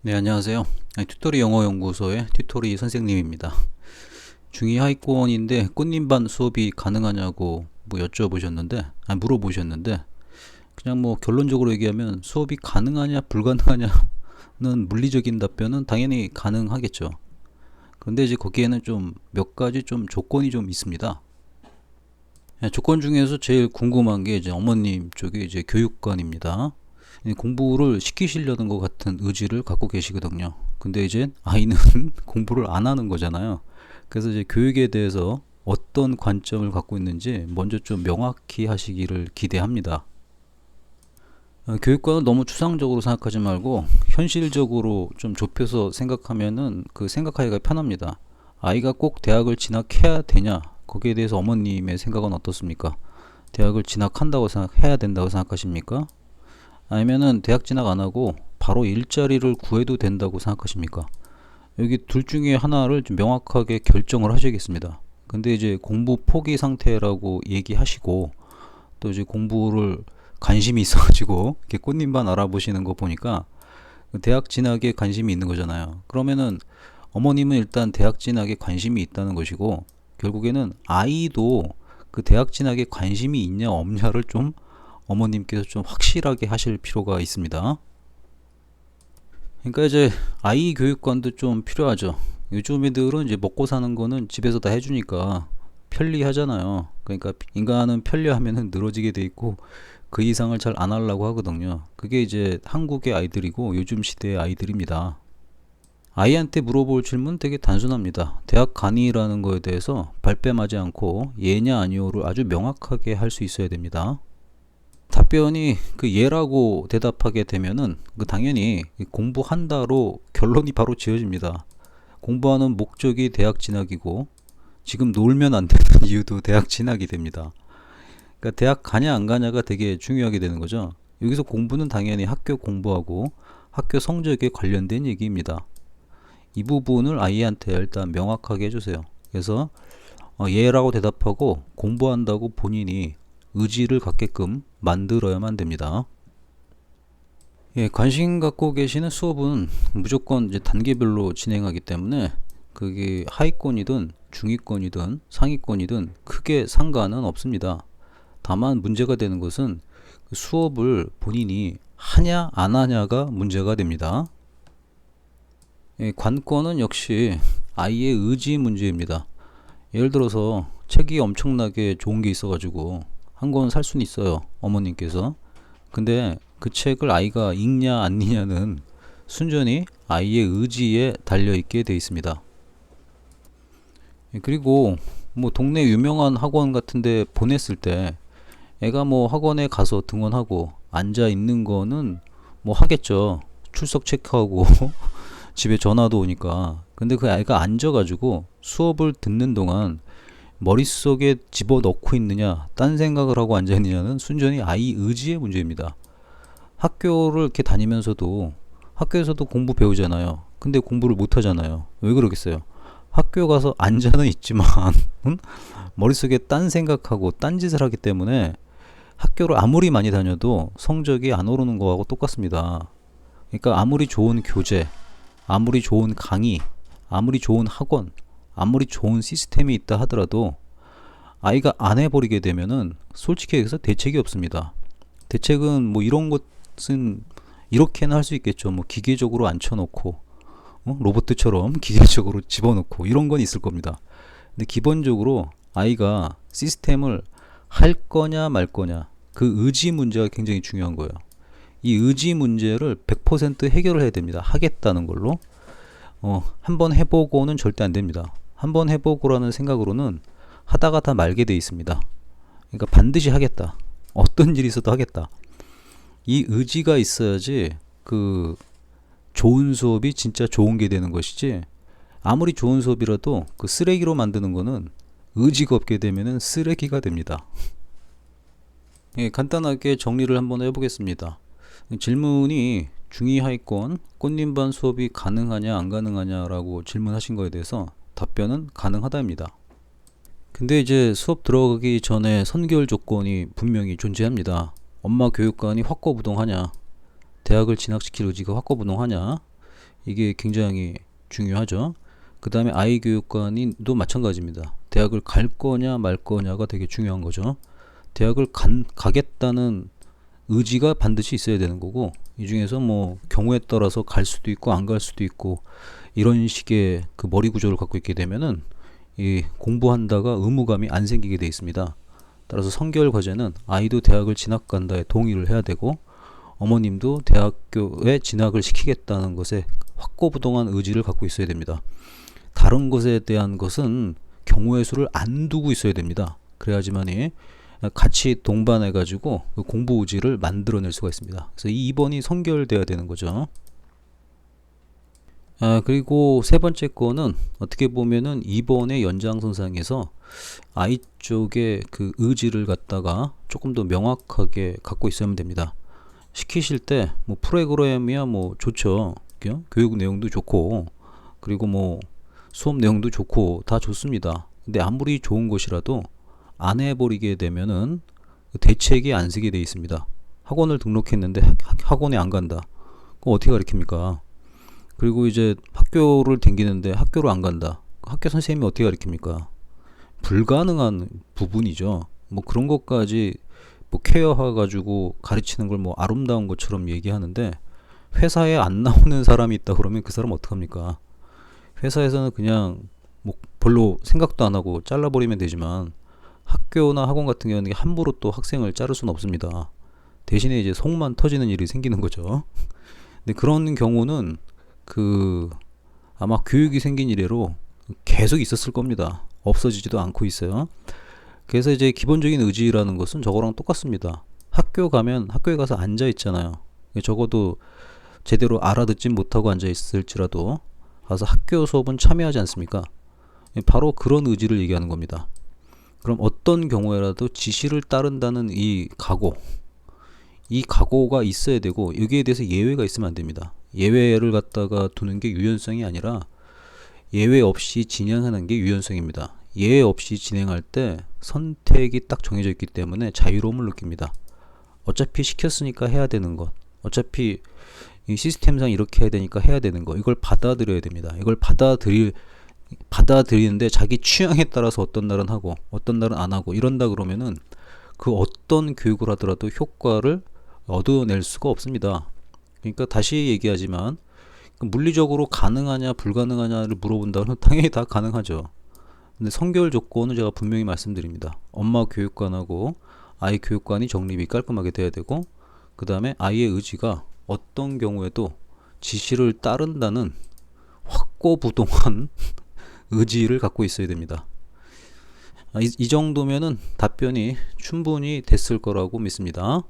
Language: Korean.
네, 안녕하세요. 튜토리 영어 연구소의 튜토리 선생님입니다. 중2 하위권인데 꽃님반 수업이 가능하냐고 물어보셨는데 그냥 결론적으로 얘기하면 수업이 가능하냐 불가능하냐는 물리적인 답변은 당연히 가능하겠죠. 그런데 이제 거기에는 좀 몇 가지 좀 조건이 좀 있습니다. 조건 중에서 제일 궁금한 게 이제 어머님 쪽에 이제 교육관입니다. 공부를 시키시려는 것 같은 의지를 갖고 계시거든요. 근데 이제 아이는 공부를 안 하는 거잖아요. 그래서 이제 교육에 대해서 어떤 관점을 갖고 있는지 먼저 좀 명확히 하시기를 기대합니다. 교육관은 너무 추상적으로 생각하지 말고 현실적으로 좀 좁혀서 생각하면은 그 생각하기가 편합니다. 아이가 꼭 대학을 진학해야 되냐? 거기에 대해서 어머님의 생각은 어떻습니까? 대학을 진학한다고 생각해야 된다고 생각하십니까? 아니면은 대학 진학 안 하고 바로 일자리를 구해도 된다고 생각하십니까? 여기 둘 중에 하나를 좀 명확하게 결정을 하셔야겠습니다. 근데 이제 공부 포기 상태라고 얘기하시고 또 이제 공부를 관심이 있어가지고 이렇게 꽃님반 알아보시는 거 보니까 대학 진학에 관심이 있는 거잖아요. 그러면은 어머님은 일단 대학 진학에 관심이 있다는 것이고 결국에는 아이도 그 대학 진학에 관심이 있냐 없냐를 좀 어머님께서 좀 확실하게 하실 필요가 있습니다. 그러니까 이제 아이 교육관도 좀 필요하죠. 요즘 애들은 이제 먹고 사는 거는 집에서 다 해주니까 편리하잖아요. 그러니까 인간은 편리하면은 늘어지게 돼 있고 그 이상을 잘 안 하려고 하거든요. 그게 이제 한국의 아이들이고 요즘 시대의 아이들입니다. 아이한테 물어볼 질문 되게 단순합니다. 대학 가니라는 거에 대해서 발뺌하지 않고 예냐 아니오를 아주 명확하게 할 수 있어야 됩니다. 답변이 그 예라고 대답하게 되면은 당연히 공부한다로 결론이 바로 지어집니다. 공부하는 목적이 대학 진학이고 지금 놀면 안 되는 이유도 대학 진학이 됩니다. 그러니까 대학 가냐 안 가냐가 되게 중요하게 되는 거죠. 여기서 공부는 당연히 학교 공부하고 학교 성적에 관련된 얘기입니다. 이 부분을 아이한테 일단 명확하게 해주세요. 그래서 예라고 대답하고 공부한다고 본인이 의지를 갖게끔 만들어야만 됩니다. 예, 관심 갖고 계시는 수업은 무조건 이제 단계별로 진행하기 때문에 그게 하위권이든 중위권이든 상위권이든 크게 상관은 없습니다. 다만 문제가 되는 것은 그 수업을 본인이 하냐 안 하냐가 문제가 됩니다. 예, 관건은 역시 아이의 의지 문제입니다. 예를 들어서 책이 엄청나게 좋은 게 있어가지고 한 권 살 수는 있어요, 어머님께서. 근데 그 책을 아이가 읽냐 안 읽냐는 순전히 아이의 의지에 달려있게 돼 있습니다. 그리고 동네 유명한 학원 같은데 보냈을 때 애가 학원에 가서 등원하고 앉아 있는 거는 하겠죠. 출석 체크하고 집에 전화도 오니까. 근데 그 아이가 앉아가지고 수업을 듣는 동안 머릿속에 집어넣고 있느냐 딴 생각을 하고 앉아있느냐는 순전히 아이 의지의 문제입니다. 학교를 이렇게 다니면서도 학교에서도 공부 배우잖아요. 근데 공부를 못하잖아요. 왜 그러겠어요? 학교 가서 앉아는 있지만 머릿속에 딴 생각하고 딴 짓을 하기 때문에 학교를 아무리 많이 다녀도 성적이 안 오르는 거하고 똑같습니다. 그러니까 아무리 좋은 교재, 아무리 좋은 강의, 아무리 좋은 학원, 아무리 좋은 시스템이 있다 하더라도 아이가 안 해버리게 되면은 솔직히 얘기해서 대책이 없습니다. 대책은 이런 것은 이렇게는 할 수 있겠죠. 기계적으로 앉혀놓고 로봇처럼 기계적으로 집어넣고 이런 건 있을 겁니다. 근데 기본적으로 아이가 시스템을 할 거냐 말 거냐 그 의지 문제가 굉장히 중요한 거예요. 이 의지 문제를 100% 해결을 해야 됩니다. 하겠다는 걸로. 한번 해보고는 절대 안 됩니다. 한번 해보고라는 생각으로는 하다가 다 말게 돼 있습니다. 그러니까 반드시 하겠다. 어떤 일이 있어도 하겠다. 이 의지가 있어야지 그 좋은 수업이 진짜 좋은 게 되는 것이지, 아무리 좋은 수업이라도 그 쓰레기로 만드는 거는 의지가 없게 되면은 쓰레기가 됩니다. 예, 간단하게 정리를 한번 해보겠습니다. 질문이 중2 하위권 꽃님반 수업이 가능하냐 안 가능하냐라고 질문하신 거에 대해서 답변은 가능하다입니다. 근데 이제 수업 들어가기 전에 선결 조건이 분명히 존재합니다. 엄마 교육관이 확고부동하냐, 대학을 진학시킬 의지가 확고부동하냐, 이게 굉장히 중요하죠. 그 다음에 아이 교육관도 마찬가지입니다. 대학을 갈 거냐 말 거냐가 되게 중요한 거죠. 대학을 가겠다는 의지가 반드시 있어야 되는 거고, 이 중에서 뭐 경우에 따라서 갈 수도 있고 안 갈 수도 있고, 이런 식의 그 머리 구조를 갖고 있게 되면은 이 공부한다가 의무감이 안 생기게 돼 있습니다. 따라서 성결 과제는 아이도 대학을 진학 간다에 동의를 해야 되고, 어머님도 대학교에 진학을 시키겠다는 것에 확고부동한 의지를 갖고 있어야 됩니다. 다른 것에 대한 것은 경우의 수를 안 두고 있어야 됩니다. 그래야지만이 같이 동반해가지고 그 공부 의지를 만들어낼 수가 있습니다. 그래서 이 2번이 성결돼야 되는 거죠. 그리고 세 번째 거는 어떻게 보면은 2번의 연장선상에서 아이 쪽의 그 의지를 갖다가 조금 더 명확하게 갖고 있어야 됩니다. 시키실 때 뭐 프로그램이야 뭐 좋죠. 교육 내용도 좋고, 그리고 뭐 수업 내용도 좋고 다 좋습니다. 근데 아무리 좋은 것이라도 안 해버리게 되면은 대책이 안 쓰게 돼 있습니다. 학원을 등록했는데 학원에 안 간다. 그럼 어떻게 가르칩니까? 그리고 이제 학교를 다니는데 학교를 안 간다. 학교 선생님이 어떻게 가르칩니까? 불가능한 부분이죠. 뭐 그런 것까지 뭐 케어해가지고 가르치는 걸 뭐 아름다운 것처럼 얘기하는데, 회사에 안 나오는 사람이 있다 그러면 그 사람 어떡합니까? 회사에서는 그냥 뭐 별로 생각도 안 하고 잘라버리면 되지만, 학교나 학원 같은 경우는 함부로 또 학생을 자를 수는 없습니다. 대신에 이제 속만 터지는 일이 생기는 거죠. 근데 그런 경우는 그 아마 교육이 생긴 이래로 계속 있었을 겁니다. 없어지지도 않고 있어요. 그래서 이제 기본적인 의지라는 것은 저거랑 똑같습니다. 학교 가면 학교에 가서 앉아 있잖아요. 적어도 제대로 알아듣진 못하고 앉아 있을지라도 가서 학교 수업은 참여하지 않습니까? 바로 그런 의지를 얘기하는 겁니다. 그럼 어떤 경우에라도 지시를 따른다는 이 각오가 있어야 되고, 여기에 대해서 예외가 있으면 안 됩니다. 예외를 갖다가 두는 게 유연성이 아니라 예외 없이 진행하는 게 유연성입니다. 예외 없이 진행할 때 선택이 딱 정해져 있기 때문에 자유로움을 느낍니다. 어차피 시켰으니까 해야 되는 것, 어차피 이 시스템상 이렇게 해야 되니까 해야 되는 거, 이걸 받아들여야 됩니다. 이걸 받아들이는데 자기 취향에 따라서 어떤 날은 하고 어떤 날은 안 하고 이런다 그러면은 그 어떤 교육을 하더라도 효과를 얻어낼 수가 없습니다. 그러니까 다시 얘기하지만, 물리적으로 가능하냐 불가능하냐를 물어본다면 당연히 다 가능하죠. 근데 성결 조건은 제가 분명히 말씀드립니다. 엄마 교육관하고 아이 교육관이 정립이 깔끔하게 돼야 되고, 그 다음에 아이의 의지가 어떤 경우에도 지시를 따른다는 확고부동한 의지를 갖고 있어야 됩니다. 이 정도면은 답변이 충분히 됐을 거라고 믿습니다.